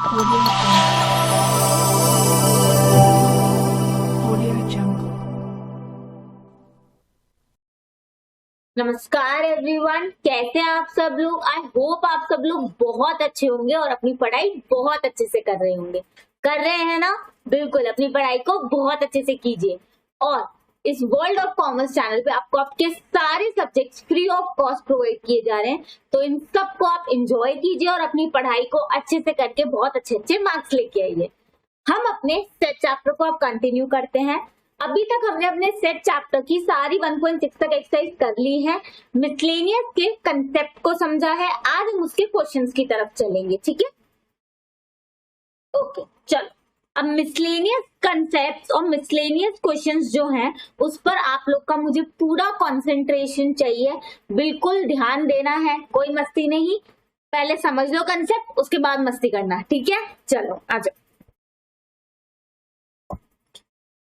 Audio Jungle. नमस्कार everyone, कैसे हैं आप सब लोग। आई होप आप सब लोग बहुत अच्छे होंगे और अपनी पढ़ाई बहुत अच्छे से कर रहे होंगे। कर रहे हैं ना? बिल्कुल, अपनी पढ़ाई को बहुत अच्छे से कीजिए। और इस वर्ल्ड ऑफ कॉमर्स चैनल पे आपको आपके सारे subjects free of cost provide किए जा रहे हैं, तो इन सब को आप एंजॉय कीजिए और अपनी पढ़ाई को अच्छे से करके बहुत अच्छे अच्छे मार्क्स लेके आइए। हम अपने सेट चैप्टर को अब कंटिन्यू करते हैं। अभी तक हमने अपने सेट चैप्टर की सारी 1.6 तक एक्सरसाइज कर ली है, मिसलेनियस के कंसेप्ट को समझा है। आज हम उसके क्वेश्चंस की तरफ चलेंगे, ठीक है? ओके, चलो। अब मिसलेनियस कंसेप्ट और मिसलेनियस क्वेश्चंस जो हैं उस पर आप लोग का मुझे पूरा कंसंट्रेशन चाहिए, बिल्कुल ध्यान देना है, कोई मस्ती नहीं। पहले समझ लो कंसेप्ट, उसके बाद मस्ती करना, ठीक है? चलो आ जाओ।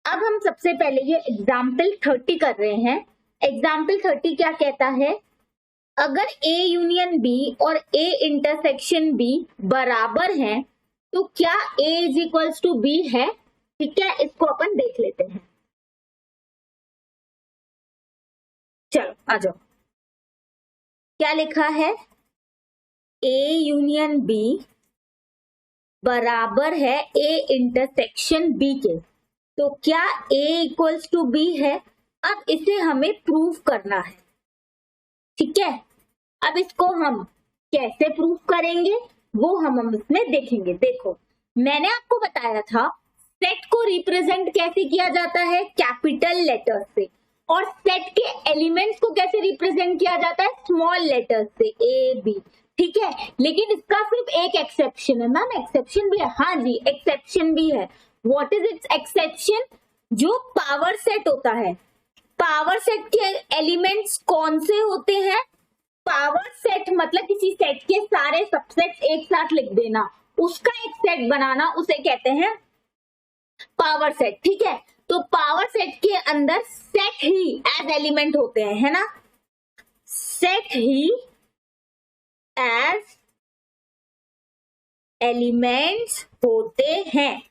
अब हम सबसे पहले ये एग्जाम्पल 30 कर रहे हैं। एग्जाम्पल 30 क्या कहता है? अगर A यूनियन B और A इंटरसेक्शन B बराबर हैं, तो क्या A is equals to B है? ठीक है, इसको अपन देख लेते हैं। चलो आ जाओ। क्या लिखा है? A यूनियन B बराबर है A इंटरसेक्शन B के, तो क्या A इक्वल्स टू B है? अब इसे हमें प्रूव करना है, ठीक है? अब इसको हम कैसे प्रूव करेंगे वो हम इसमें देखेंगे। देखो, मैंने आपको बताया था सेट को रिप्रेजेंट कैसे किया जाता है, कैपिटल लेटर्स से, और सेट के एलिमेंट्स को कैसे रिप्रेजेंट किया जाता है, स्मॉल लेटर्स से, ए बी, ठीक है? लेकिन इसका सिर्फ एक एक्सेप्शन है। मैम एक्सेप्शन भी है? हाँ जी, एक्सेप्शन भी है। What is it's exception? जो पावर सेट होता है, पावर सेट के एलिमेंट्स कौन से होते हैं? पावर सेट मतलब किसी सेट के सारे सबसेट्स एक साथ लिख देना, उसका एक सेट बनाना, उसे कहते हैं पावर सेट, ठीक है? तो पावर सेट के अंदर सेट ही एज एलिमेंट होते हैं, है ना? सेट ही एज एलिमेंट्स होते हैं,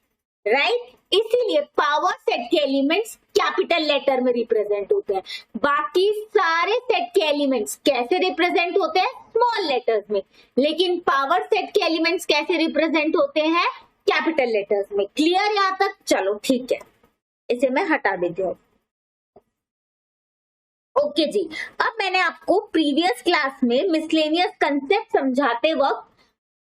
राइट? इसीलिए पावर सेट के एलिमेंट्स कैपिटल लेटर में रिप्रेजेंट होते हैं। बाकी सारे सेट के एलिमेंट्स कैसे रिप्रेजेंट होते हैं? स्मॉल लेटर्स में। लेकिन पावर सेट के एलिमेंट्स कैसे रिप्रेजेंट होते हैं? कैपिटल लेटर्स में। क्लियर यहां तक? चलो ठीक है, इसे मैं हटा देती हूँ। ओके जी, अब मैंने आपको प्रीवियस क्लास में मिसलेनियस कंसेप्ट समझाते वक्त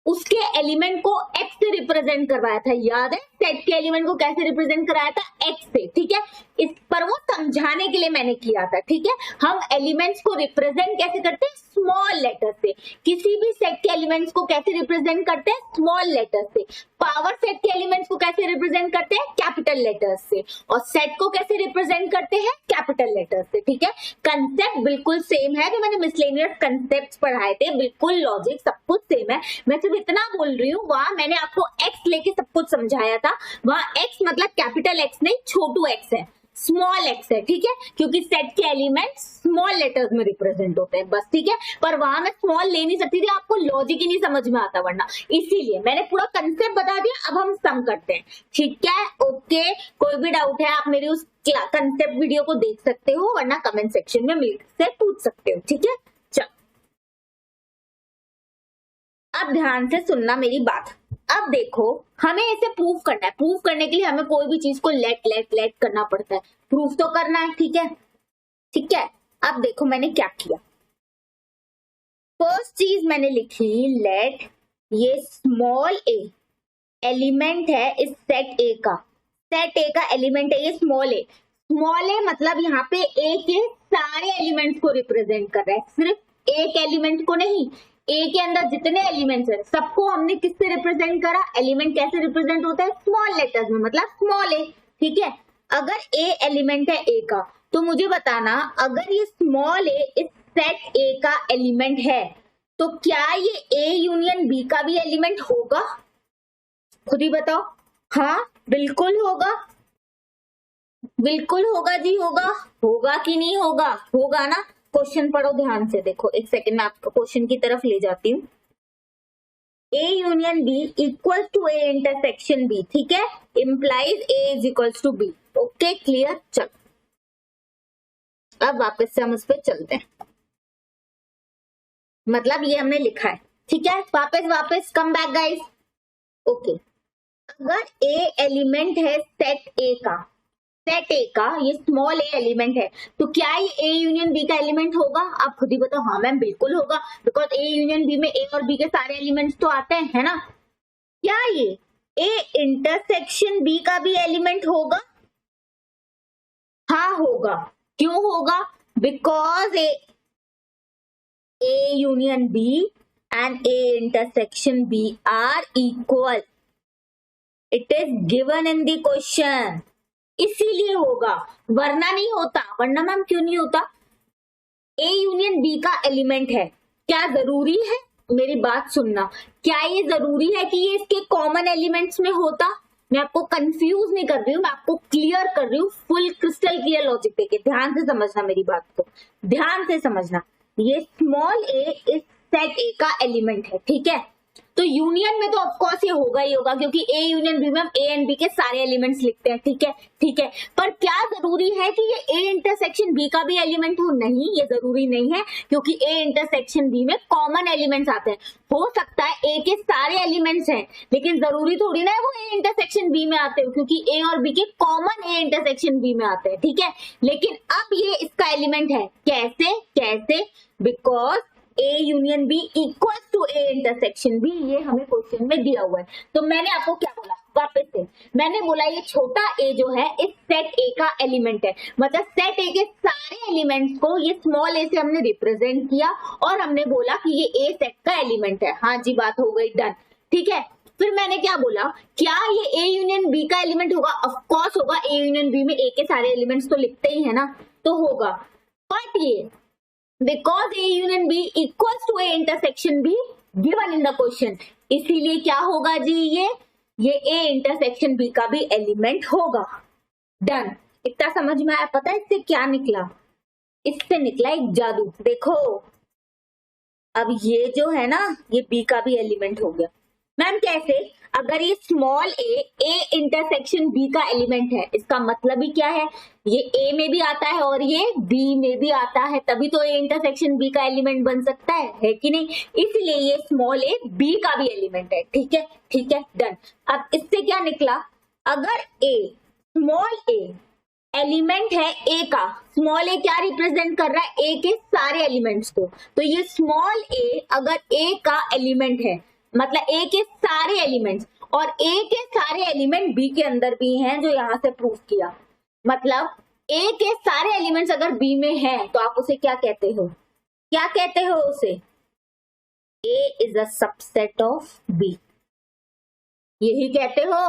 उसके एलिमेंट को x से रिप्रेजेंट करवाया था, याद है? सेट के एलिमेंट को कैसे रिप्रेजेंट कराया था? x से, ठीक है? इस पर वो समझाने के लिए मैंने किया था, ठीक है? हम एलिमेंट्स को रिप्रेजेंट कैसे करते हैं? स्मॉल लेटर से। किसी भी सेट के एलिमेंट्स को कैसे रिप्रेजेंट करते हैं? स्मॉल लेटर से। पावर सेट के एलिमेंट्स को कैसे रिप्रेजेंट करते हैं? कैपिटल लेटर्स से। और सेट को कैसे रिप्रेजेंट करते हैं? कैपिटल लेटर्स से, ठीक है? कंसेप्ट बिल्कुल सेम है जो मैंने मिसलेनियस कंसेप्ट्स पढ़ाए थे, बिल्कुल लॉजिक सब कुछ सेम है। मैं सिर्फ इतना बोल रही हूँ, वहां मैंने आपको एक्स लेके सब कुछ समझाया था, वहां एक्स मतलब कैपिटल एक्स नहीं, छोटू एक्स है, स्मॉल एक्स है, ठीक है? क्योंकि सेट के एलिमेंट स्मॉल लेटर्स में रिप्रेजेंट होते हैं, बस, ठीक है? पर वहां मैं स्मॉल ले नहीं सकती थी, आपको लॉजिक ही नहीं समझ में आता वरना, इसीलिए मैंने पूरा कंसेप्ट बता दिया। अब हम सम करते हैं, ठीक है? ओके, कोई भी डाउट है आप मेरी उस कंसेप्ट वीडियो को देख सकते हो, वरना कमेंट सेक्शन में मुझसे पूछ सकते हो, ठीक है? चलो, अब ध्यान से सुनना मेरी बात। अब देखो, हमें इसे प्रूफ करना है। प्रूफ करने के लिए हमें कोई भी चीज को लेट करना पड़ता है, प्रूफ तो करना है, ठीक है? ठीक है, अब देखो मैंने क्या किया। फर्स्ट चीज मैंने लिखी, लेट ये स्मॉल ए एलिमेंट है इस सेट ए का, सेट ए का एलिमेंट है ये स्मॉल ए। स्मॉल ए मतलब यहाँ पे ए के सारे एलिमेंट्स को रिप्रेजेंट कर रहा है, सिर्फ एक एलिमेंट को नहीं। ए के अंदर जितने एलिमेंट्स है सबको हमने किससे रिप्रेजेंट करा? एलिमेंट कैसे रिप्रेजेंट होता है? स्मॉल लेटर्स में, मतलब स्मॉल ए, ठीक है? अगर ए एलिमेंट है ए का, तो मुझे बताना, अगर ये स्मॉल ए इस सेट ए का एलिमेंट है, तो क्या ये ए यूनियन बी का भी एलिमेंट होगा? खुद ही बताओ। हाँ बिल्कुल होगा, बिल्कुल होगा जी, होगा। होगा कि नहीं होगा? होगा ना? क्वेश्चन पढ़ो ध्यान से, देखो एक सेकंड में आपको क्वेश्चन की तरफ ले जाती हूँ। A union B equal to A intersection B, ठीक है, implies A is equals to B। Okay clear. चल अब वापस से हम उस पर चलते हैं, मतलब ये हमने लिखा है, ठीक है, वापस कम बैक गाइस। ओके अगर A एलिमेंट है सेट A का, सेट A का ये स्मॉल A एलिमेंट है, तो क्या ये A यूनियन B का एलिमेंट होगा? आप खुद ही बताओ। हाँ मैम बिल्कुल होगा, बिकॉज A यूनियन B में A और B के सारे एलिमेंट्स तो आते हैं, है ना। क्या ये A इंटरसेक्शन B का भी एलिमेंट होगा? हाँ होगा। क्यों होगा? Because A union B and A intersection B are equal. It is given in the question. इसीलिए होगा, वरना नहीं होता। वरना मैम क्यों नहीं होता? A यूनियन B का एलिमेंट है, क्या जरूरी है? मेरी बात सुनना, क्या ये जरूरी है कि ये इसके कॉमन एलिमेंट्स में होता? मैं आपको कंफ्यूज नहीं कर रही हूँ, मैं आपको क्लियर कर रही हूँ, फुल क्रिस्टल क्लियर लॉजिक देके। ध्यान से समझना मेरी बात को, ध्यान से समझना। ये स्मॉल a इस सेट A का एलिमेंट है, ठीक है। तो यूनियन में तो ऑफकोर्स ये होगा ही होगा, क्योंकि A यूनियन B में हम A एंड B के सारे एलिमेंट्स लिखते हैं, ठीक है, ठीक है। पर क्या जरूरी है कि ये A इंटरसेक्शन B का भी एलिमेंट हो? नहीं, ये जरूरी नहीं है, क्योंकि A इंटरसेक्शन B में कॉमन एलिमेंट्स आते हैं। हो सकता है A के सारे एलिमेंट्स हैं, लेकिन जरूरी थोड़ी ना है वो A इंटरसेक्शन B में आते हो, क्योंकि A और B के कॉमन A इंटरसेक्शन B में आते हैं, ठीक है। लेकिन अब ये इसका एलिमेंट है, कैसे? Because A union B equal to A intersection B, ये हमें क्वेश्चन में दिया हुआ है। तो मैंने आपको क्या बोला? वापस से मैंने बोला ये छोटा a जो है इस सेट A का एलिमेंट है, मतलब सेट A के सारे एलिमेंट्स को ये स्मॉल a से हमने रिप्रेजेंट किया और हमने बोला कि ये A सेट का एलिमेंट है। हाँ जी, बात हो गई, डन, ठीक है। फिर मैंने क्या बोला, क्या ये A यूनियन B का एलिमेंट होगा? ऑफ कोर्स होगा, A यूनियन B में A के सारे एलिमेंट्स तो लिखते ही है ना, तो होगा। बट ये because A union B equals to A intersection B given in the question, इसीलिए क्या होगा जी, ये A इंटरसेक्शन B का भी एलिमेंट होगा। डन, इतना समझ में आया? पता है इससे क्या निकला? इससे निकला एक जादू। देखो अब ये जो है ना, ये B का भी एलिमेंट हो गया। मैम कैसे? अगर ये स्मॉल a इंटरसेक्शन B का एलिमेंट है, इसका मतलब ही क्या है, ये A में भी आता है और ये B में भी आता है, तभी तो A इंटरसेक्शन B का एलिमेंट बन सकता है कि नहीं? इसलिए ये स्मॉल a B का भी एलिमेंट है, ठीक है, ठीक है, डन। अब इससे क्या निकला, अगर A स्मॉल a एलिमेंट है A का, स्मॉल a क्या रिप्रेजेंट कर रहा है? A के सारे एलिमेंट्स को। तो ये स्मॉल a अगर A का एलिमेंट है, मतलब A के सारे एलिमेंट्स, और A के सारे एलिमेंट B के अंदर भी हैं, जो यहां से प्रूफ किया। मतलब A के सारे एलिमेंट्स अगर B में हैं, तो आप उसे क्या कहते हो? क्या कहते हो उसे? A is a subset of B, यही कहते हो,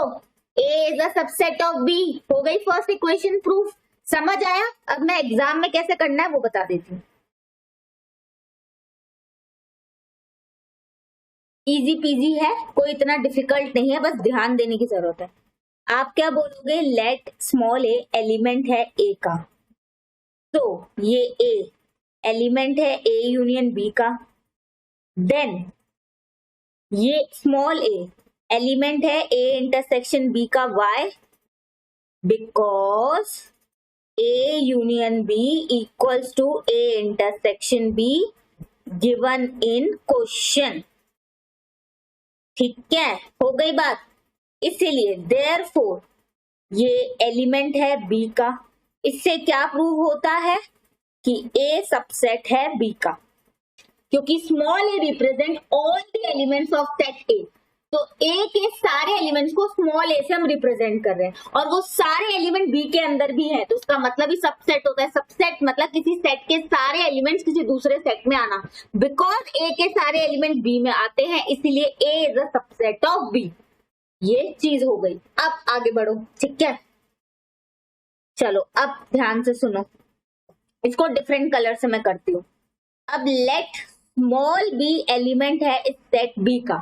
A is a subset of B। हो गई फर्स्ट इक्वेशन प्रूफ। समझ आया? अब मैं एग्जाम में कैसे करना है वो बता देती हूँ। इजी पीजी है, कोई इतना डिफिकल्ट नहीं है, बस ध्यान देने की जरूरत है। आप क्या बोलोगे, लेट स्मॉल a एलिमेंट है A का, तो ये A एलिमेंट है A यूनियन B का, देन ये स्मॉल a एलिमेंट है A इंटरसेक्शन B का। Why? Because A union B equals to A intersection B given in question, ठीक है, हो गई बात। इसीलिए देयरफॉर ये एलिमेंट है B का। इससे क्या प्रूव होता है कि A सबसेट है B का, क्योंकि small a represent all the elements of set A। तो A के सारे एलिमेंट्स को स्मॉल a से हम रिप्रेजेंट कर रहे हैं, और वो सारे एलिमेंट B के अंदर भी है, तो उसका मतलब ही सबसेट होता है। सबसेट मतलब किसी सेट के सारे एलिमेंट्स किसी दूसरे सेट में आना। बिकॉज A के सारे एलिमेंट B में आते हैं, इसीलिए A is a subset of B। ये चीज हो गई। अब आगे बढ़ो, ठीक है, चलो अब ध्यान से सुनो, इसको डिफरेंट कलर से मैं करती हूँ। अब लेट स्मॉल b एलिमेंट है इस सेट B का।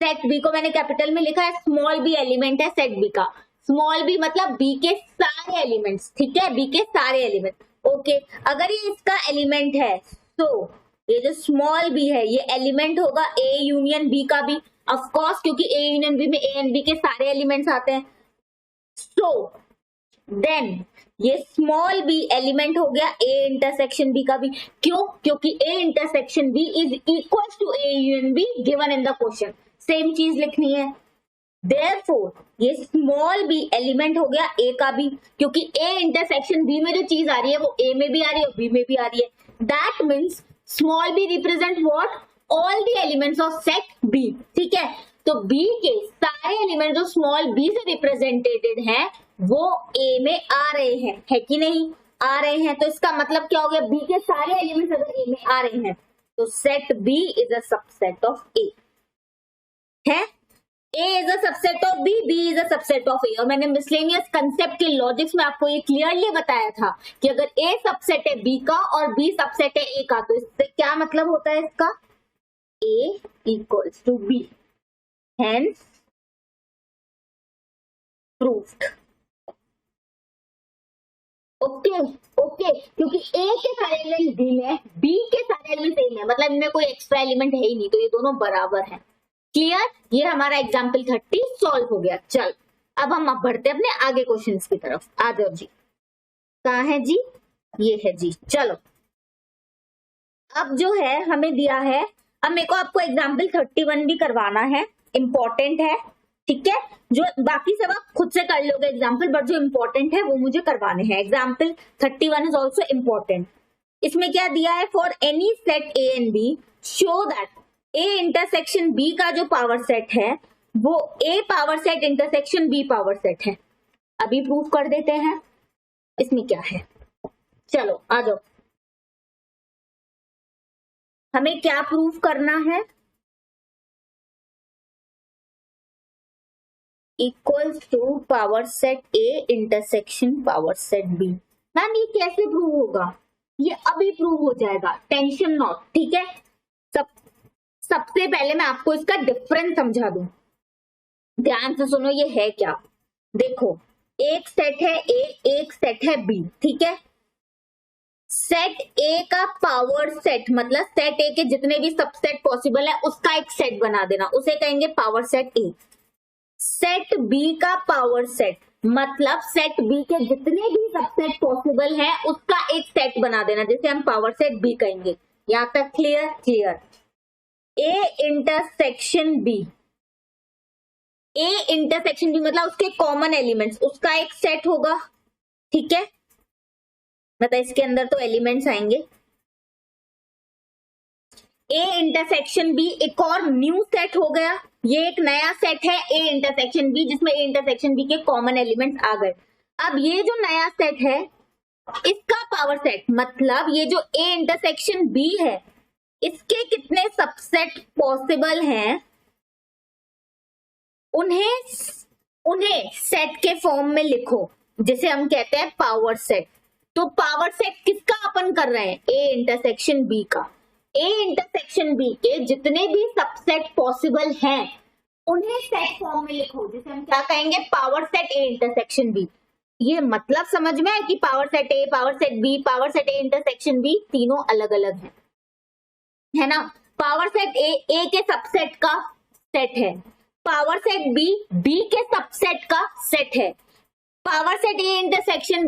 सेट B को मैंने कैपिटल में लिखा है, स्मॉल b एलिमेंट है सेट B का। स्मॉल b मतलब B के सारे एलिमेंट्स, ठीक है, B के सारे एलिमेंट। ओके, अगर ये इसका एलिमेंट है, तो ये जो स्मॉल b है ये एलिमेंट होगा A यूनियन B का भी। ऑफ कोर्स, क्योंकि ए यूनियन बी में ए एंड बी के सारे एलिमेंट्स आते हैं। सो देन ये स्मॉल बी एलिमेंट हो गया ए इंटरसेक्शन बी का भी। क्यों? क्योंकि A intersection B is equal to A union B given in the question. Same चीज लिखनी है। Therefore, ये स्मॉल बी एलिमेंट हो गया ए का भी, क्योंकि ए इंटरसेक्शन बी में जो चीज आ रही है वो ए में भी आ रही है, बी में भी आ रही है। That means small b represent what? All the elements of set B. ठीक है, तो बी के सारे एलिमेंट जो स्मॉल बी से रिप्रेजेंटेड हैं वो ए में आ रहे हैं, है कि नहीं? आ रहे हैं। तो इसका मतलब क्या हो गया? बी के सारे एलिमेंट्स अगर ए में आ रहे हैं तो set B is a subset of A है। A is a subset of B, B is a subset of A। और मैंने मिसलेनियस कंसेप्ट के लॉजिक्स में आपको ये क्लियरली बताया था कि अगर A सबसेट है B का और B सबसेट है A का, तो इससे क्या मतलब होता है इसका? A equals to B, hence proved। Okay okay, क्योंकि A के सारे एलिमेंट B में, B के सारे एलिमेंट A में, मतलब इनमें कोई एक्स्ट्रा एलिमेंट है ही नहीं, तो ये दोनों बराबर हैं। क्लियर? ये हमारा एग्जाम्पल 30 सॉल्व हो गया। चल अब हम बढ़ते अपने आगे क्वेश्चंस की तरफ। आ जाओ जी, कहाँ है जी? ये है जी। चलो अब जो है हमें दिया है, अब मेरे को आपको एग्जाम्पल 31 भी करवाना है, इंपॉर्टेंट है। ठीक है, जो बाकी सब आप खुद से कर लोगे एग्जाम्पल, बट जो इंपॉर्टेंट है वो मुझे करवाने हैं। Example 31 is also important. इसमें क्या दिया है? For any set A and B show that A intersection B का जो पावर सेट है वो A power set intersection B power set है। अभी प्रूफ कर देते हैं इसमें क्या है। चलो आ जाओ, हमें क्या प्रूफ करना है? Equals to power set A intersection power set B. Ma'am ये कैसे प्रूव होगा? ये अभी प्रूव हो जाएगा, टेंशन नॉट। ठीक है, सबसे पहले मैं आपको इसका डिफरेंस समझा दूं, ध्यान से सुनो। ये है क्या? देखो, एक सेट है ए, एक सेट है बी। ठीक है, सेट ए का पावर सेट मतलब सेट ए के जितने भी सबसेट पॉसिबल है उसका एक सेट बना देना, उसे कहेंगे power set A. Set B का पावर सेट मतलब सेट बी के जितने भी सबसेट पॉसिबल है उसका एक सेट बना देना, जिसे हम पावर सेट बी कहेंगे। यहां तक clear? Clear. A intersection B, A intersection B मतलब उसके कॉमन एलिमेंट्स, उसका एक सेट होगा। ठीक है, मतलब इसके अंदर तो एलिमेंट्स आएंगे। ए इंटरसेक्शन बी एक और न्यू सेट हो गया, ये एक नया सेट है ए इंटरसेक्शन बी, जिसमें ए इंटरसेक्शन बी के कॉमन एलिमेंट्स आ गए। अब ये जो नया सेट है इसका पावर सेट मतलब ये जो ए इंटरसेक्शन बी है इसके कितने सबसेट पॉसिबल हैं उन्हें सेट के फॉर्म में लिखो, जिसे हम कहते हैं पावर सेट। तो पावर सेट किसका अपन कर रहे हैं? ए इंटरसेक्शन बी का। ए इंटरसेक्शन बी के जितने भी सबसेट पॉसिबल हैं उन्हें सेट फॉर्म में लिखो, जिसे हम क्या कहेंगे? Power set A intersection B. ये मतलब समझ में है कि power set A, power set B, power set A intersection B तीनों अलग अलग हैं, है ना? पावर सेट ए के सबसेट का सेट है, पावर सेट बी के सबसेट का सेट है, power set A intersection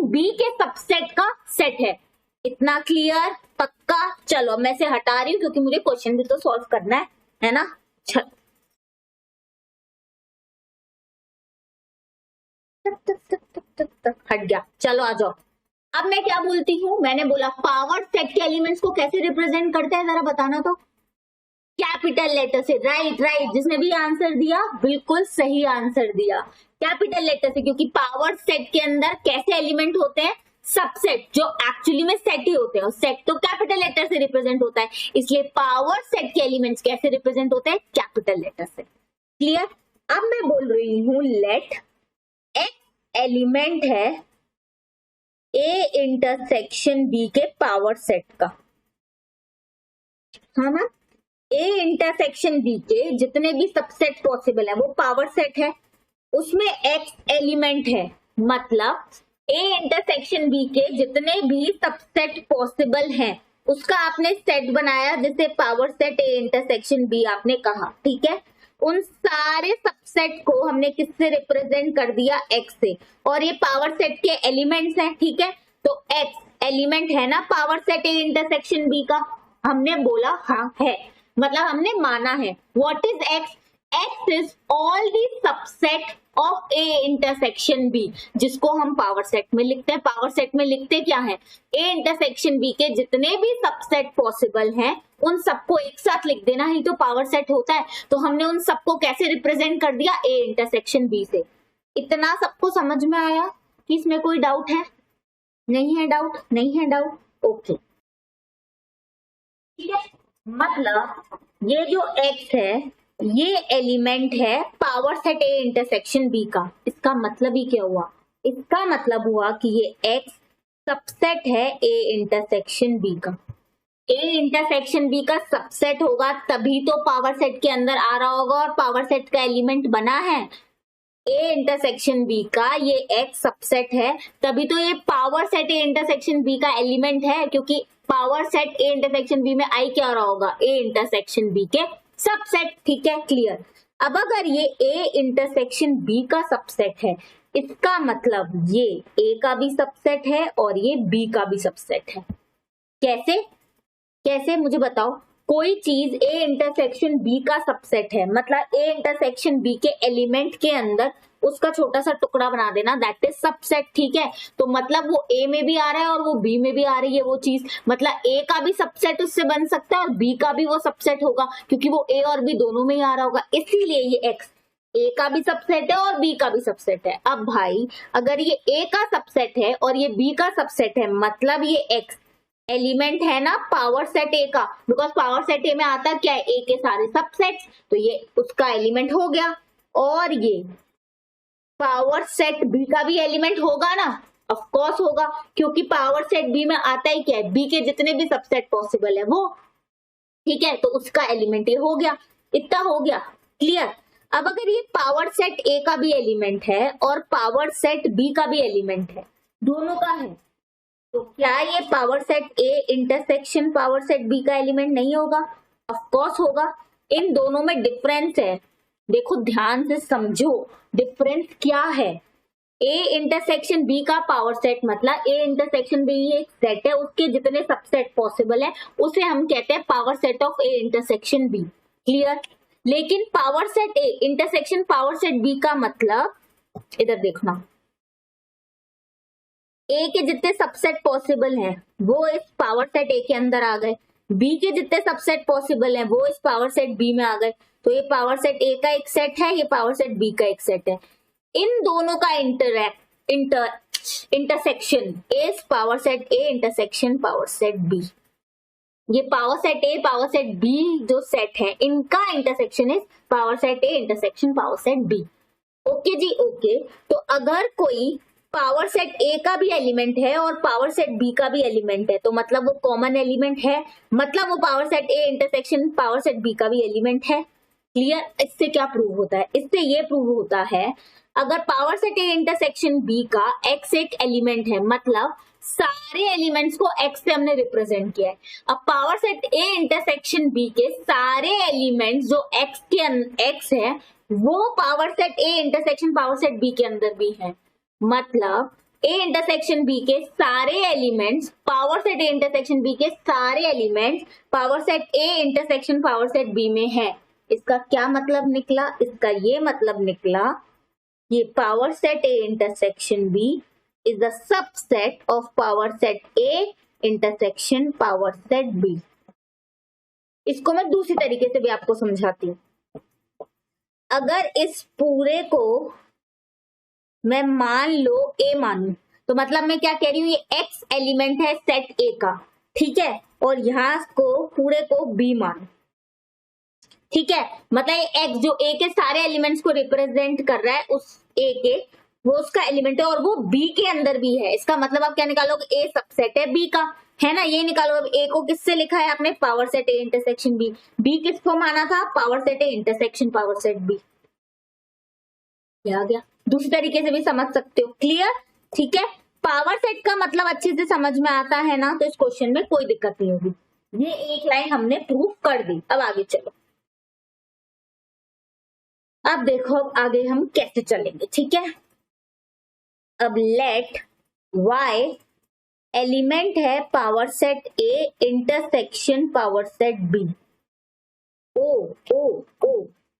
B के सबसेट का सेट है। इतना क्लियर? पक्का? चलो मैं से हटा रही हूं क्योंकि मुझे क्वेश्चन भी तो सॉल्व करना है ना? चलो हट गया। चलो आ जाओ। अब मैं क्या बोलती हूँ? मैंने बोला पावर सेट के एलिमेंट्स को कैसे रिप्रेजेंट करते हैं, जरा बताना तो। कैपिटल लेटर से। राइट राइट, जिसने भी आंसर दिया बिल्कुल सही आंसर दिया, कैपिटल लेटर से। क्योंकि पावर सेट के अंदर कैसे एलिमेंट होते हैं? सबसेट, जो एक्चुअली में सेट ही होते हैं, और सेट तो कैपिटल लेटर से रिप्रेजेंट होता है, इसलिए पावर सेट के एलिमेंट्स कैसे रिप्रेजेंट होते हैं? कैपिटल लेटर से। क्लियर? अब मैं बोल रही हूं लेट एक्स एलिमेंट है ए इंटरसेक्शन बी के पावर सेट का, हाँ ना? ए इंटरसेक्शन बी के जितने भी सबसेट पॉसिबल है वो पावर सेट है, उसमें एक्स एलिमेंट है, मतलब ए इंटरसेक्शन बी के जितने भी सबसेट पॉसिबल हैं उसका आपने सेट बनाया जिसे power set A intersection B आपने कहा, ठीक है। उन सारे सबसेट को हमने किससे रिप्रेजेंट कर दिया, एक्स से, और ये पावर सेट के एलिमेंट्स हैं, ठीक है। तो एक्स एलिमेंट है ना power set A intersection B का, हमने बोला हाँ है, मतलब हमने माना है। What is X? X is all the subset of A intersection B, जिसको हम पावर सेट में लिखते हैं। पावर सेट में लिखते क्या है, ए इंटरसेक्शन बी के जितने भी सबसेट पॉसिबल हैं उन सबको एक साथ लिख देना ही तो पावर सेट होता है। तो हमने उन सबको कैसे रिप्रेजेंट कर दिया, ए इंटरसेक्शन बी से। इतना सबको समझ में आया कि इसमें कोई डाउट है? नहीं है डाउट? नहीं है डाउट, ओके ठीक है। मतलब ये जो एक्स है ये एलिमेंट है power set A intersection B का। इसका मतलब ही क्या हुआ, इसका मतलब हुआ कि ये एक्स सबसेट है ए इंटरसेक्शन बी का। ए इंटरसेक्शन बी का सबसेट होगा तभी तो पावर सेट के अंदर आ रहा होगा और पावर सेट का एलिमेंट बना है। ए इंटरसेक्शन बी का ये एक्स सबसेट है तभी तो ये power set A intersection B का एलिमेंट है, क्योंकि power set A intersection B में आई क्या रहा होगा, ए इंटरसेक्शन बी के सबसेट, ठीक है क्लियर। अब अगर ये ए इंटरसेक्शन बी का सबसेट है, इसका मतलब ये ए का भी सबसेट है और ये बी का भी सबसेट है। कैसे कैसे मुझे बताओ। कोई चीज ए इंटरसेक्शन बी का सबसेट है, मतलब ए इंटरसेक्शन बी के एलिमेंट के अंदर उसका छोटा सा टुकड़ा बना देना, दैट इज सबसेट, ठीक है। तो मतलब वो ए में भी आ रहा है और वो बी में भी आ रही है वो चीज, मतलब ए का भी सबसेट उससे बन सकता है और बी का भी वो सबसेट होगा, क्योंकि वो ए और बी दोनों में ही आ रहा होगा। इसीलिए ये एक्स ए का भी सबसेट है और बी का भी सबसेट है। अब भाई अगर ये ए का सबसेट है और ये बी का सबसेट है, मतलब ये एक्स एलिमेंट है ना पावर सेट ए का, बिकॉज पावर सेट ए में आता क्या है, ए के सारे सबसेट्स, तो ये उसका एलिमेंट हो गया। और ये पावर सेट बी का भी एलिमेंट होगा ना, ऑफ कोर्स होगा, क्योंकि पावर सेट बी में आता ही क्या है, बी के जितने भी सबसेट पॉसिबल है वो, ठीक है। तो उसका एलिमेंट ये हो गया, इतना हो गया क्लियर। अब अगर ये पावर सेट ए का भी एलिमेंट है और पावर सेट बी का भी एलिमेंट है, दोनों का है, तो क्या ये power set A intersection power set B का एलिमेंट नहीं होगा? ऑफ कोर्स होगा। इन दोनों में डिफरेंस है, देखो ध्यान से समझो डिफरेंस क्या है। ए इंटरसेक्शन बी का पावर सेट मतलब ए इंटरसेक्शन बी एक सेट है, उसके जितने सबसेट पॉसिबल है उसे हम कहते हैं power set of A intersection B, clear. लेकिन power set A intersection power set B का मतलब, इधर देखना, ए के जितने सबसेट पॉसिबल हैं वो इस पावर सेट ए के अंदर आ गए, बी के जितने सबसेट पॉसिबल हैं वो इस पावर सेट बी में आ गए। तो ये पावर सेट ए का एक सेट है, ये पावर सेट बी का एक सेट है। इन दोनों का intersection is power set A intersection power set B. ये power set A power set B जो सेट है इनका intersection is power set A intersection power set B. Okay जी ओके। तो अगर कोई पावर सेट ए का भी एलिमेंट है और पावर सेट बी का भी एलिमेंट है, तो मतलब वो कॉमन एलिमेंट है, मतलब वो power set A intersection power set B का भी एलिमेंट है, क्लियर। इससे क्या प्रूव होता है, इससे ये प्रूव होता है अगर power set A intersection B का एक्स एक एलिमेंट है, मतलब सारे एलिमेंट्स को एक्स से हमने रिप्रेजेंट किया है। अब power set A intersection B के सारे एलिमेंट्स जो एक्स के एक्स है वो power set A intersection power set B के अंदर भी है, मतलब ए इंटरसेक्शन बी के सारे elements power set A intersection B के सारे elements power set A intersection power set B में है। इसका क्या मतलब निकला, इसका ये मतलब निकला ये power set A intersection B is the subset of power set A intersection power set B. इसको मैं दूसरी तरीके से भी आपको समझाती हूँ। अगर इस पूरे को मैं मान लो ए मानू, तो मतलब मैं क्या कह रही हूँ, ये एक्स एलिमेंट है सेट ए का, ठीक है, और यहां को पूरे को बी मानो, ठीक है। मतलब ये एक्स जो ए के सारे एलिमेंट्स को रिप्रेजेंट कर रहा है, उस ए के वो उसका एलिमेंट है और वो बी के अंदर भी है। इसका मतलब आप क्या निकालोगे, ए सबसेट है बी का, है ना, ये निकालो। अब ए को किससे लिखा है आपने, power set A intersection B. B किसको माना था, power set A intersection power set B. क्या आ गया, दूसरी तरीके से भी समझ सकते हो, क्लियर, ठीक है। पावर सेट का मतलब अच्छे से समझ में आता है ना, तो इस क्वेश्चन में कोई दिक्कत नहीं होगी। ये एक लाइन हमने प्रूव कर दी। अब आगे चलो, अब देखो अब आगे हम कैसे चलेंगे, ठीक है। अब लेट y एलिमेंट है power set A intersection power set B। ओ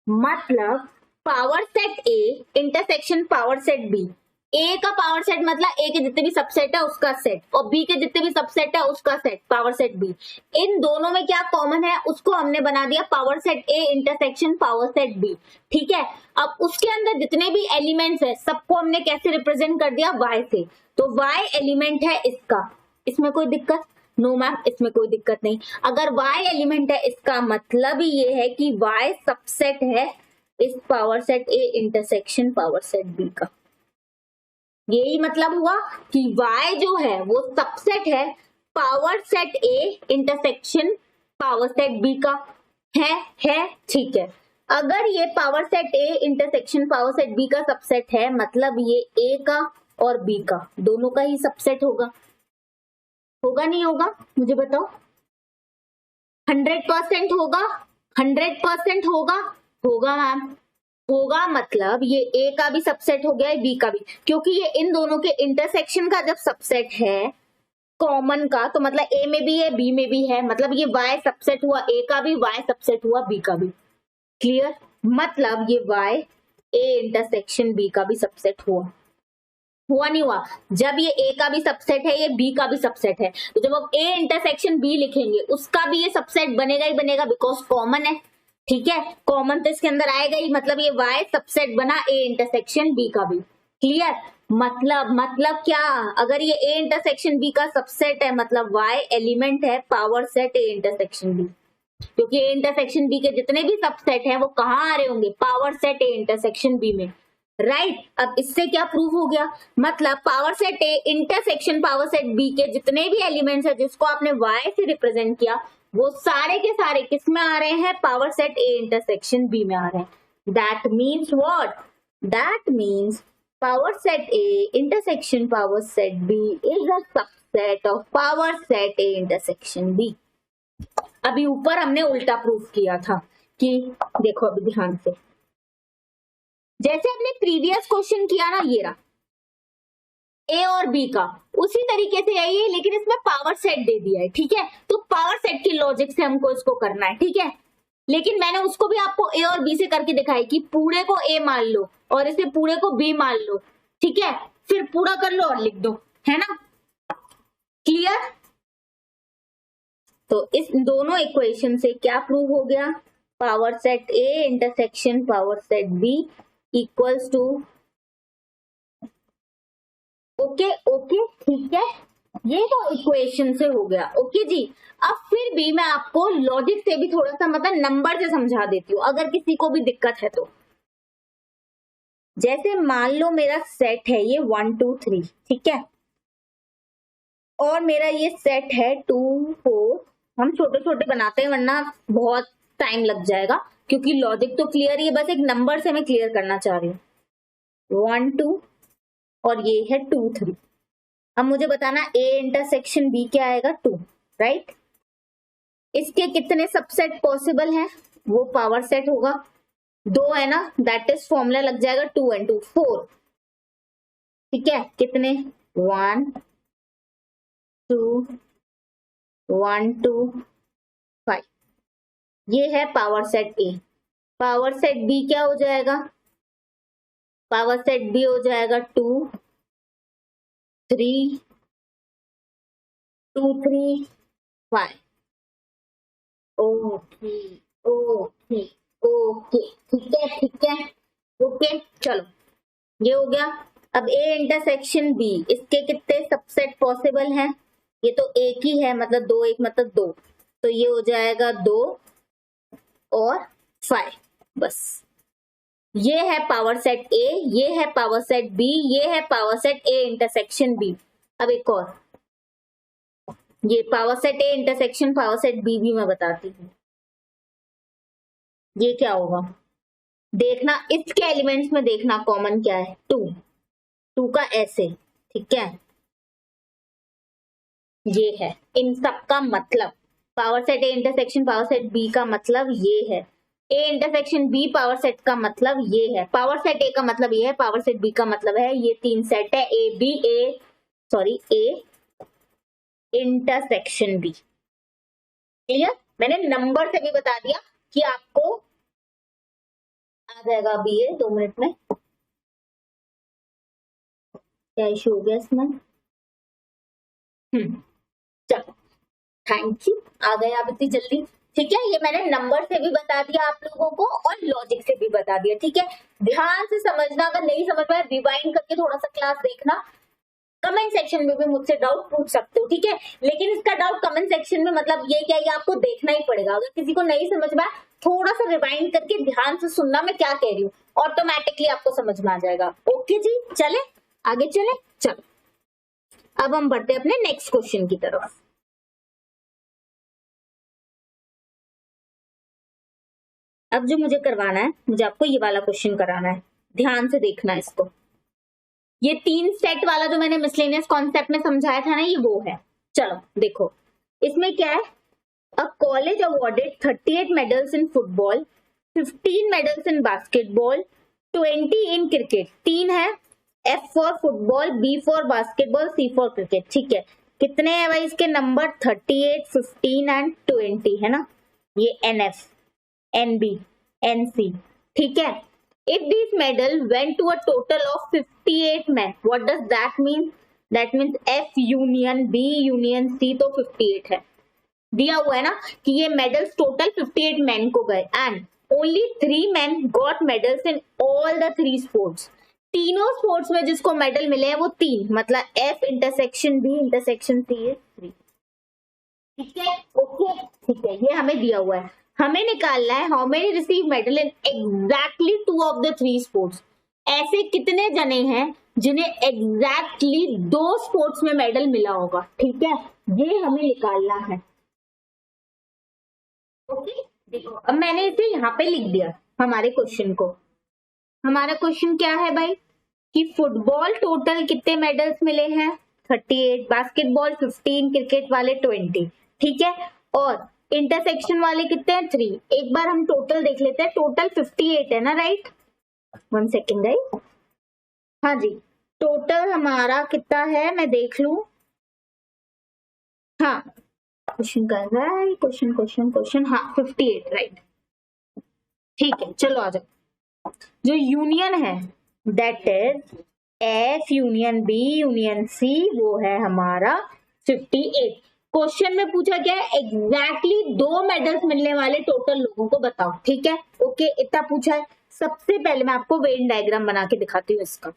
मतलब power set A intersection power set B। A का पावर सेट मतलब A के जितने भी सबसेट है उसका सेट, और B के जितने भी सबसेट है उसका सेट, पावर सेट B। इन दोनों में क्या कॉमन है, उसको हमने बना दिया power set A intersection power set B, ठीक है। अब उसके अंदर जितने भी एलिमेंट्स है सबको हमने कैसे रिप्रेजेंट कर दिया, Y से। तो Y एलिमेंट है इसका, इसमें कोई दिक्कत? नो मैम, इसमें कोई दिक्कत नहीं। अगर Y एलिमेंट है इसका मतलब ये है कि Y सबसेट है इस power set A intersection power set B का। यही मतलब हुआ कि Y जो है वो सबसेट है power set A intersection power set B का। है ठीक है। अगर ये power set A intersection power set B का सबसेट है, मतलब ये A का और B का दोनों का ही सबसेट होगा। होगा नहीं होगा, मुझे बताओ। 100% होगा, 100% होगा, होगा मैम, होगा। मतलब ये A का भी सबसेट हो गया है, B का भी, क्योंकि ये इन दोनों के इंटरसेक्शन का जब सबसेट है कॉमन का, तो मतलब A में भी है B में भी है, मतलब ये Y सबसेट हुआ A का भी, Y सबसेट हुआ B का भी। क्लियर? मतलब ये Y A इंटरसेक्शन B का भी सबसेट हुआ नहीं हुआ? जब ये A का भी सबसेट है, ये B का भी सबसेट है, तो जब आप A इंटरसेक्शन B लिखेंगे उसका भी ये सबसेट बनेगा ही बनेगा, बिकॉज कॉमन है, ठीक है। कॉमन तो इसके अंदर आएगा ही, मतलब ये Y सबसेट बना A इंटरसेक्शन B का भी। क्लियर? मतलब क्या, अगर ये A इंटरसेक्शन B का सबसेट है मतलब Y एलिमेंट है power set A intersection B, क्योंकि A इंटरसेक्शन B के जितने भी सबसेट हैं वो कहाँ आ रहे होंगे, power set A intersection B में, राइट। अब इससे क्या प्रूव हो गया, मतलब power set A intersection power set B के जितने भी एलिमेंट्स है जिसको आपने Y से रिप्रेजेंट किया, वो सारे के सारे किस में आ रहे हैं, power set A intersection B में आ रहे हैं। That means what, that means power set A intersection power set B is a subset of power set A intersection B। अभी ऊपर हमने उल्टा प्रूफ किया था कि देखो अभी ध्यान से, जैसे हमने प्रीवियस क्वेश्चन किया ना, ये रहा A और B का, उसी तरीके से है ये, लेकिन इसमें पावर सेट दे दिया है, ठीक है। तो पावर सेट की लॉजिक से हमको इसको करना है, ठीक है। लेकिन मैंने उसको भी आपको A और B से करके दिखाई कि पूरे को A मान लो और इसे पूरे को B मान लो, ठीक है, फिर पूरा कर लो और लिख दो, है ना। क्लियर? तो इस दोनों इक्वेशन से क्या प्रूव हो गया, power set A intersection power set B equals to, okay ठीक है, ये तो इक्वेशन से हो गया, ओके जी। अब फिर भी मैं आपको लॉजिक से भी थोड़ा सा मतलब नंबर से समझा देती हूँ, अगर किसी को भी दिक्कत है तो। जैसे मान लो मेरा सेट है ये 1 2 3, ठीक है, और मेरा ये सेट है 2 4, हम छोटे छोटे बनाते हैं वरना बहुत टाइम लग जाएगा, क्योंकि लॉजिक तो क्लियर ही है, बस एक नंबर से मैं क्लियर करना चाह रही हूँ। 1 2 और ये है 2 3। अब मुझे बताना A इंटरसेक्शन B क्या आएगा, 2, राइट। इसके कितने सबसेट पॉसिबल हैं, वो पावर सेट होगा, 2 है ना, दैट इज फॉर्मूला लग जाएगा 2 and 2 4, ठीक है। कितने, 1 2 1 2 5, ये है power set A। Power set B क्या हो जाएगा, पावर सेट B हो जाएगा 2 3 2 3 5। ओके ओके ओके, ठीक है ओके, चलो ये हो गया। अब A इंटरसेक्शन B, इसके कितने सबसेट पॉसिबल हैं, ये तो एक ही है, मतलब 2 1 मतलब 2, तो ये हो जाएगा 2 और 5, बस। ये है पावर सेट A, ये है पावर सेट B, ये है power set A intersection B। अब एक और, ये power set A intersection power set B भी मैं बताती हूँ। ये क्या होगा, देखना इसके एलिमेंट्स में, देखना कॉमन क्या है, 2 का ऐसे, ठीक है, ये है इन सब का मतलब। Power set A intersection power set B का मतलब ये है। A intersection B power set का मतलब ये है। पावर सेट ए का मतलब ये है, पावर सेट बी का मतलब है ये तीन सेट है A B A intersection B. Clear? मैंने नंबर से भी बता दिया कि आपको आ जाएगा अभी ये 2 मिनट में। क्या इशू हो गया इसमें? चलो थैंक यू, आ गए आप इतनी जल्दी। ठीक है, ये मैंने नंबर से भी बता दिया आप लोगों को और लॉजिक से भी बता दिया। ठीक है, ध्यान से समझना, अगर नहीं समझ पाए रिवाइंड करके थोड़ा सा क्लास देखना। कमेंट सेक्शन में भी मुझसे डाउट पूछ सकते हो, ठीक है, लेकिन इसका डाउट कमेंट सेक्शन में मतलब ये क्या, ये आपको देखना ही पड़ेगा। अगर किसी को नहीं समझ में आया थोड़ा सा रिवाइंड करके ध्यान से सुनना मैं क्या कह रही हूँ, ऑटोमेटिकली आपको समझ में आ जाएगा। ओके जी, चले आगे चले। चलो अब हम बढ़ते अपने नेक्स्ट क्वेश्चन की तरफ। अब जो मुझे करवाना है, मुझे आपको ये वाला क्वेश्चन कराना है, ध्यान से देखना इसको। ये 3 सेट वाला जो मैंने मिसलेनियस कॉन्सेप्ट में समझाया था ना, ये वो है। चलो देखो इसमें क्या है। A college awarded 38 medals in football, 15 medals in basketball, 20 in cricket. 3 है, F for football, B for basketball, C for cricket. ठीक है, कितने हैं भाई इसके नंबर? 38, 15 एंड 20 है ना। ये NF, NB, NC। ठीक है, if these medal went to a total of 58 men, what does that mean? That means F union B union C तो 58 है। दिया हुआ है ना कि ये मेडल्स टोटल 58 मैन को गए and only 3 man got medals in all the 3 sports. तीनों स्पोर्ट्स में जिसको मेडल मिले हैं वो 3, मतलब F intersection B intersection C is 3। ठीक है, ओके ठीक है, ये हमें दिया हुआ है। हमें निकालना है how many receive medal in exactly 2 of the 3 sports. ऐसे कितने जने हैं जिन्हें एग्जैक्टली 2 स्पोर्ट्स में मेडल मिला होगा। ठीक है, ये हमें निकालना है। ओके देखो अब मैंने इसे यहाँ पे लिख दिया हमारे क्वेश्चन को। हमारा क्वेश्चन क्या है भाई कि फुटबॉल टोटल कितने मेडल्स मिले हैं? 38, बास्केटबॉल 15, क्रिकेट वाले 20। ठीक है, और इंटरसेक्शन वाले कितने हैं? 3। एक बार हम टोटल देख लेते हैं, टोटल 58 है ना, राइट? 1 सेकेंड राइट, हाँ जी, टोटल हमारा कितना है मैं देख लू। हाँ क्वेश्चन कर रहा है, क्वेश्चन हाँ 58 राइट। ठीक है चलो आ जाओ। जो यूनियन है that is F union B union C, वो है हमारा 58। क्वेश्चन में पूछा क्या है? एग्जैक्टली 2 मेडल्स मिलने वाले टोटल लोगों को बताओ। ठीक है, ओके इतना पूछा है। सबसे पहले मैं आपको वेन डायग्राम बना के दिखाती हूँ इसका।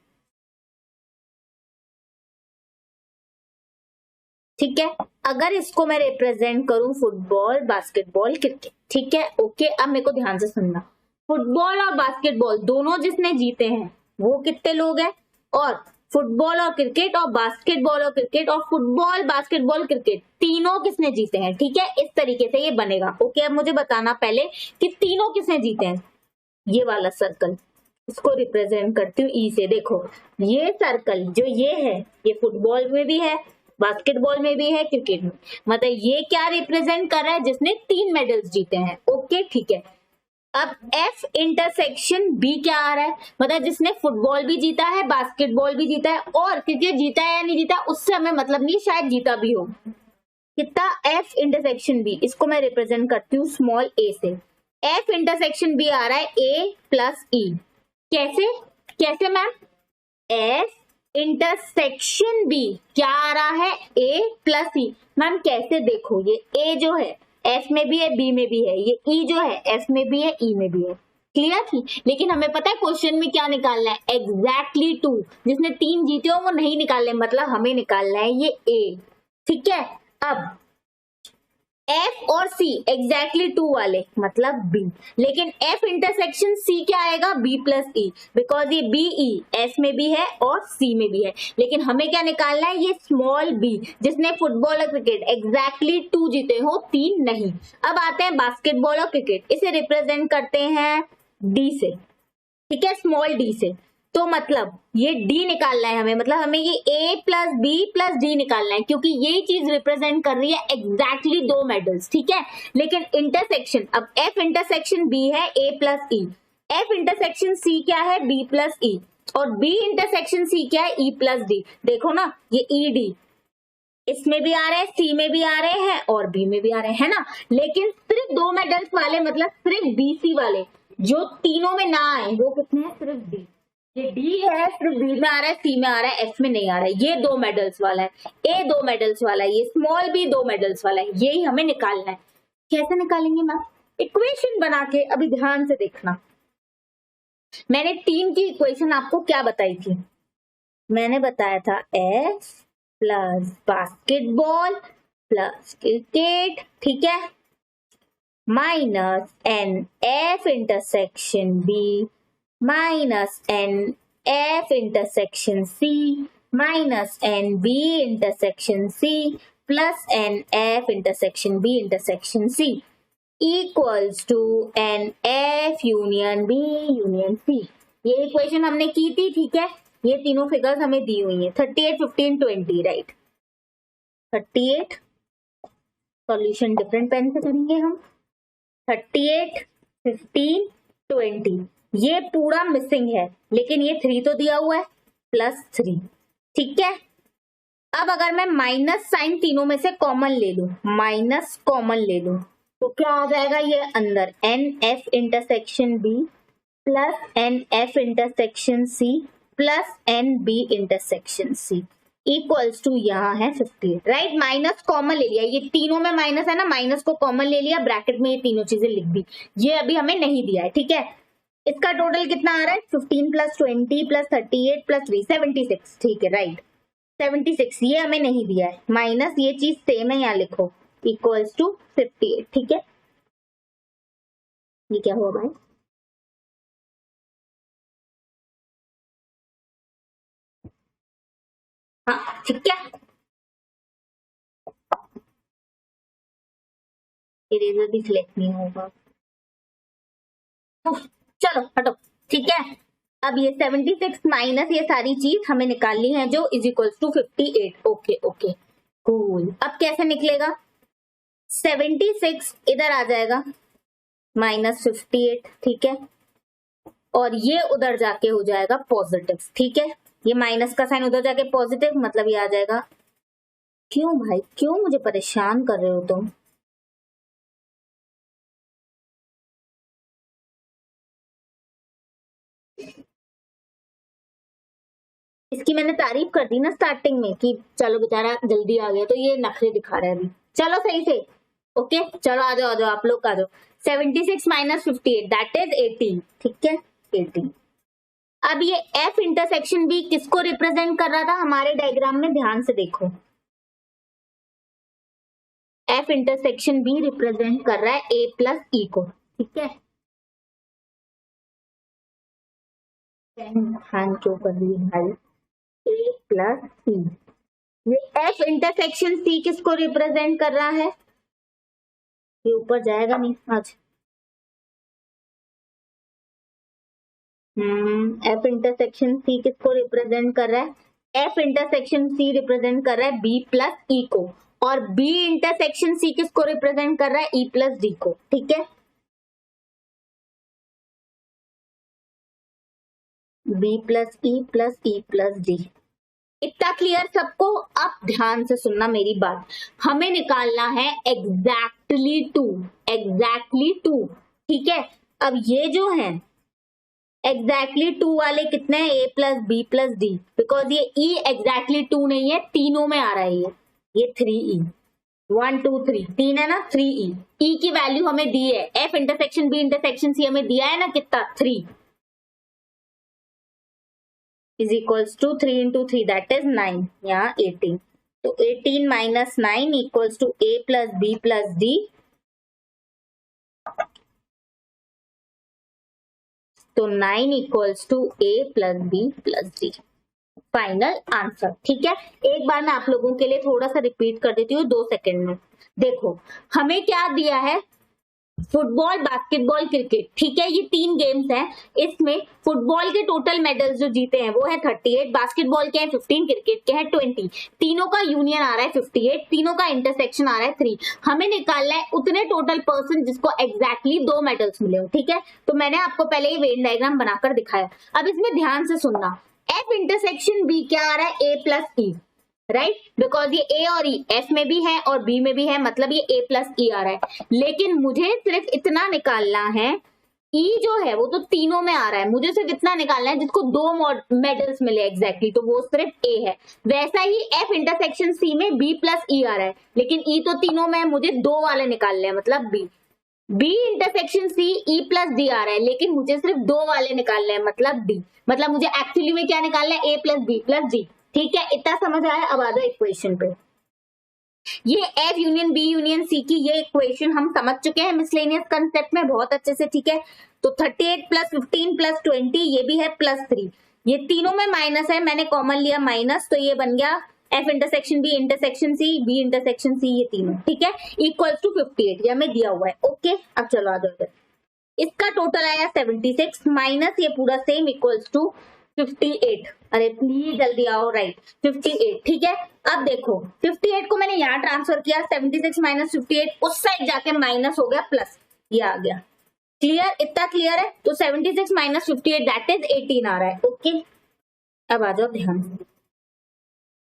ठीक है, अगर इसको मैं रिप्रेजेंट करूं फुटबॉल, बास्केटबॉल, क्रिकेट। ठीक है, ओके अब मेरे को ध्यान से सुनना। फुटबॉल और बास्केटबॉल दोनों जिसने जीते हैं वो कितने लोग हैं? और फुटबॉल और क्रिकेट और बास्केटबॉल और क्रिकेट और फुटबॉल बास्केटबॉल क्रिकेट तीनों किसने जीते हैं? ठीक है, इस तरीके से ये बनेगा। ओके अब मुझे बताना पहले कि तीनों किसने जीते हैं। ये वाला सर्कल इसको रिप्रेजेंट करती हूँ ई से। देखो ये सर्कल जो ये है ये फुटबॉल में भी है, बास्केटबॉल में भी है, क्रिकेट में। मतलब ये क्या रिप्रेजेंट कर रहा है? जिसने 3 मेडल्स जीते हैं। ओके ठीक है, अब F इंटरसेक्शन B क्या आ रहा है? मतलब जिसने फुटबॉल भी जीता है, बास्केटबॉल भी जीता है और क्रिकेट जीता है या नहीं जीता उससे हमें मतलब नहीं, शायद जीता भी हो। कितना? F इंटरसेक्शन B, इसको मैं रिप्रेजेंट करती हूँ स्मॉल a से। F इंटरसेक्शन B आ रहा है A प्लस E। कैसे कैसे मैम? F इंटरसेक्शन B क्या आ रहा है? A plus E। मैम कैसे? देखो ये A जो है F में भी है B में भी है, ये E जो है F में भी है E में भी है। क्लियर थी? लेकिन हमें पता है क्वेश्चन में क्या निकालना है? एग्जैक्टली 2। जिसने 3 जीते हो वो नहीं निकालने, मतलब हमें निकालना है ये A। ठीक है, अब F और C एग्जैक्टली 2 वाले मतलब B, लेकिन F इंटरसेक्शन C क्या आएगा? B प्लस E, बिकॉज ये B E F में भी है और C में भी है। लेकिन हमें क्या निकालना है? ये स्मॉल b जिसने फुटबॉल और क्रिकेट एग्जैक्टली 2 जीते हो, 3 नहीं। अब आते हैं बास्केटबॉल और क्रिकेट, इसे रिप्रेजेंट करते हैं D से। ठीक है, स्मॉल d से। तो मतलब ये डी निकालना है हमें, मतलब हमें ये A plus B plus D निकालना है, क्योंकि यही चीज रिप्रेजेंट कर रही है एग्जैक्टली दो मेडल्स, ठीक है। लेकिन इंटरसेक्शन, अब एफ इंटरसेक्शन बी है A plus E, F intersection सी क्या है बी प्लस ई, और बी इंटरसेक्शन सी क्या है ई प्लस डी। देखो ना ये ई डी इसमें भी आ रहे हैं, सी में भी आ रहे हैं और बी में भी आ रहे हैं, है ना। लेकिन सिर्फ दो मेडल्स वाले, मतलब सिर्फ बी सी वाले जो तीनों में ना आए वो कितने हैं, सिर्फ डी। ये डी है, सिर्फ बी में आ रहा है, सी में आ रहा है, एफ में नहीं आ रहा है। ये दो मेडल्स वाला है, ए दो मेडल्स वाला है, ये स्मॉल बी दो मेडल्स वाला है। यही हमें निकालना है। कैसे निकालेंगे मैम? इक्वेशन बना के। अभी ध्यान से देखना, मैंने टीम की इक्वेशन आपको क्या बताई थी? मैंने बताया था F plus basketball plus cricket, ठीक है, minus N F intersection B minus N F intersection C minus N B intersection C plus N F intersection B intersection C equals to N F union B union C. ये equation हमने की थी, ठीक है। ये तीनों figures हमें दी हुई है, 38, 15, 20, राइट। 38 सॉल्यूशन डिफरेंट पेन से करेंगे हम। 38, 15, 20 ये पूरा मिसिंग है, लेकिन ये 3 तो दिया हुआ है, प्लस 3, ठीक है। अब अगर मैं माइनस साइन तीनों में से कॉमन ले लूं, माइनस कॉमन ले लूं, तो क्या आ जाएगा ये अंदर, N F intersection B plus N F intersection C plus N B intersection C equals to यहाँ है 58, राइट। माइनस कॉमन ले लिया, ये तीनों में माइनस है ना, माइनस को कॉमन ले लिया, ब्रैकेट में ये तीनों चीजें लिख दी। ये अभी हमें नहीं दिया है, ठीक है। इसका टोटल कितना आ रहा है, 15 प्लस 20 प्लस 38 प्लस 3 76, ठीक है, राइट 76। ये हमें नहीं दिया है, माइनस ये चीज सेम है, यहाँ लिखो इक्वल्स टू 58, ठीक है। ये क्या हुआ भाई? हाँ ठीक है, इरेजर भी सिलेक्ट नहीं होगा, चलो हटो, ठीक है। अब ये 76 माइनस ये सारी चीज हमें निकालनी है, जो is equals to 58। Okay okay cool. अब कैसे निकलेगा, 76 इधर आ जाएगा माइनस 58, ठीक है, और ये उधर जाके हो जाएगा पॉजिटिव, ठीक है। ये माइनस का साइन उधर जाके पॉजिटिव, मतलब ये आ जाएगा। क्यों भाई, क्यों मुझे परेशान कर रहे हो तुम? इसकी मैंने तारीफ कर दी ना स्टार्टिंग में कि चलो बेचारा जल्दी आ गया, तो ये नखरे दिखा रहा है अभी। चलो सही से, ओके चलो आ जाओ आप लोग आ जाओ। 76 माइनस 58 दैट इज 18, ठीक है 18। अब ये एफ इंटरसेक्शन बी किसको रिप्रेजेंट कर रहा था हमारे डायग्राम में, ध्यान से देखो। एफ इंटरसेक्शन बी रिप्रेजेंट कर रहा है ए प्लस ई को, ठीक है। हैंड क्यों कर रही है भाई, ए प्लस सी। ये एफ इंटरसेक्शन सी किसको रिप्रेजेंट कर रहा है, ये ऊपर जाएगा नहीं आज। एफ इंटरसेक्शन सी किसको रिप्रेजेंट कर रहा है, एफ इंटरसेक्शन सी रिप्रेजेंट कर रहा है बी प्लस ई को, और बी इंटरसेक्शन सी किसको रिप्रेजेंट कर रहा है ई प्लस डी को, ठीक है। B plus E plus E plus D, इतना क्लियर सबको? अब ध्यान से सुनना मेरी बात, हमें निकालना है एग्जैक्टली टू, ठीक है। अब ये जो है एग्जैक्टली टू वाले कितने हैं, A plus B plus D, because ये ई एग्जैक्टली टू नहीं है, तीनों में आ रहा है ये 3E, 1 2 3 तीन है ना, 3E। ई की वैल्यू हमें दी है, F intersection B intersection C हमें दिया है ना कितना, 3 is equals to 3 into 3 that is 9, यहाँ 18। तो 18 minus 9 equals to A plus B plus D, तो 9 equals to A plus B plus D, final answer, ठीक है। एक बार मैं आप लोगों के लिए थोड़ा सा रिपीट कर देती हूँ 2 सेकंड में। देखो हमें क्या दिया है, फुटबॉल, बास्केटबॉल, क्रिकेट, ठीक है, ये 3 गेम्स हैं। इसमें फुटबॉल के टोटल मेडल्स जो जीते हैं वो है 38, बास्केटबॉल के हैं 15, क्रिकेट के हैं 20। तीनों का यूनियन आ रहा है 58, तीनों का इंटरसेक्शन आ रहा है 3। हमें निकालना है उतने टोटल पर्सन जिसको एग्जैक्टली 2 मेडल्स मिले हो, ठीक है। तो मैंने आपको पहले ही वेन डायग्राम बनाकर दिखाया। अब इसमें ध्यान से सुनना, एफ इंटरसेक्शन बी क्या आ रहा है, A plus E, right, because ये ए और ई एफ में भी है और बी में भी है, मतलब ये ए प्लस ई आ रहा है। लेकिन मुझे सिर्फ इतना निकालना है, ई जो है वो तो तीनों में आ रहा है, मुझे सिर्फ इतना निकालना है जिसको 2 मेडल्स मिले एग्जैक्टली, तो वो सिर्फ ए है। वैसा ही एफ इंटरसेक्शन सी में बी प्लस ई आ रहा है, लेकिन ई तो तीनों में है, मुझे 2 वाले निकालने हैं, मतलब B. B intersection C E plus D आ रहा है, लेकिन मुझे सिर्फ 2 वाले निकालने हैं, मतलब डी। मतलब मुझे एक्चुअली में क्या निकालना है, A plus B plus D, ठीक है। इतना समझ आया। अब आ जाओ इक्वेशन पे। ये F union B union C की ये इक्वेशन हम समझ चुके हैं मिसलेनियस कंसेप्ट में बहुत अच्छे से, ठीक है। तो 38 प्लस 15 प्लस 20, ये भी है प्लस 3, ये तीनों में माइनस है, मैंने कॉमन लिया माइनस, तो ये बन गया F intersection B intersection C, B intersection C, ये तीनों, ठीक है, इक्वल्स टू 58, ये हमें दिया हुआ है। ओके, अब चलो आ जाओ। इसका टोटल आया 76 माइनस ये पूरा सेम इक्वल्स टू 58। अरे प्लीज जल्दी आओ, राइट 58, ठीक है। अब देखो 58 को मैंने यहाँ ट्रांसफर किया, 76 माइनस 58 उस साइड जाके माइनस हो गया प्लस, ये आ गया। क्लियर, इतना क्लियर है। तो 76 माइनस 58 दैट इज 18 आ रहा है। ओके, अब आ जाओ ध्यान से।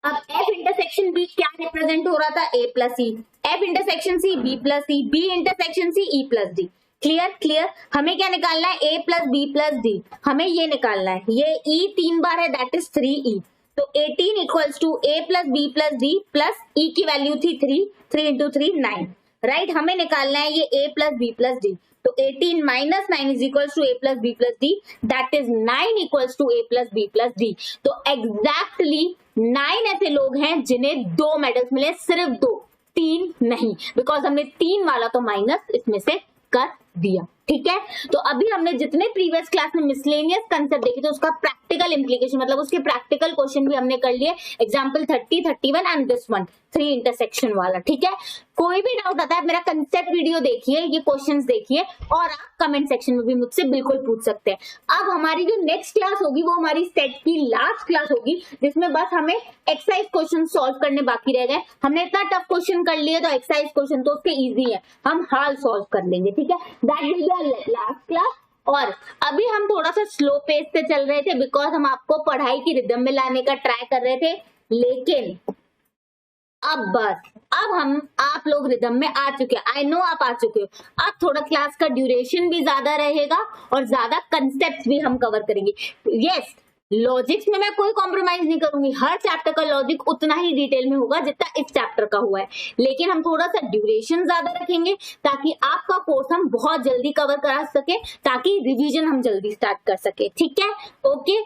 अब एफ इंटरसेक्शन बी क्या रिप्रेजेंट हो रहा था, A plus E, F intersection C B plus E, B intersection C E plus D. Clear clear. हमें क्या निकालना है, A plus B plus D, हमें ये निकालना है। ये ई 3 बार है दैट इज 3e, तो 18 equals to A plus B plus D plus E की वैल्यू थी 3, 3 इंटू 3 9, राइट। हमें निकालना है ये A plus B plus D, तो 18 minus 9 is equals to A plus B plus D, that is 9 equals to A plus B plus D. तो exactly 9 ऐसे लोग हैं जिन्हें 2 मेडल्स मिले, सिर्फ 2, 3 नहीं, बिकॉज हमने 3 वाला तो माइनस इसमें से कर दिया, ठीक है। तो अभी हमने जितने प्रीवियस क्लास में मिसलेनियस कंसेप्ट देखे थे उसका प्रैक्टिकल इंप्लीकेशन, मतलब उसके प्रैक्टिकल क्वेश्चन भी हमने कर लिए, example 30, 31 and this one 3 intersection वाला, ठीक है। कोई भी डाउट आता है मेरा कंसेप्ट वीडियो देखिए, ये क्वेश्चंस देखिए, और आप कमेंट सेक्शन में भी मुझसे बिल्कुल पूछ सकते हैं। अब हमारी जो नेक्स्ट क्लास होगी वो हमारी सेट की लास्ट क्लास होगी, जिसमें बस हमें एक्सरसाइज क्वेश्चन सॉल्व करने बाकी रह गए। हमने इतना टफ क्वेश्चन कर लिए तो एक्सरसाइज क्वेश्चन तो उसके इजी है, हम हाल सॉल्व कर लेंगे, ठीक है। That will be our last class. और अभी हम थोड़ा सा स्लो पेस से चल रहे थे बिकॉज हम आपको पढ़ाई की रिदम में लाने का ट्राई कर रहे थे, लेकिन अब बस अब हम आप लोग रिदम में आ चुके हैं, आई नो आप आ चुके हो। अब थोड़ा क्लास का ड्यूरेशन भी ज्यादा रहेगा और ज्यादा कंसेप्ट भी हम कवर करेंगे। यस, लॉजिक्स में मैं कोई कॉम्प्रोमाइज नहीं करूंगी, हर चैप्टर का लॉजिक उतना ही डिटेल में होगा जितना इस चैप्टर का हुआ है, लेकिन हम थोड़ा सा ड्यूरेशन ज्यादा रखेंगे ताकि आपका कोर्स हम बहुत जल्दी कवर करा सके, ताकि रिवीजन हम जल्दी स्टार्ट कर सके, ठीक है। Okay,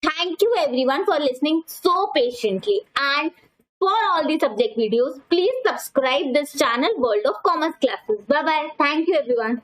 thank you everyone for listening so patiently, and for all the subject videos please subscribe this channel World of Commerce Classes. Bye bye, thank you everyone.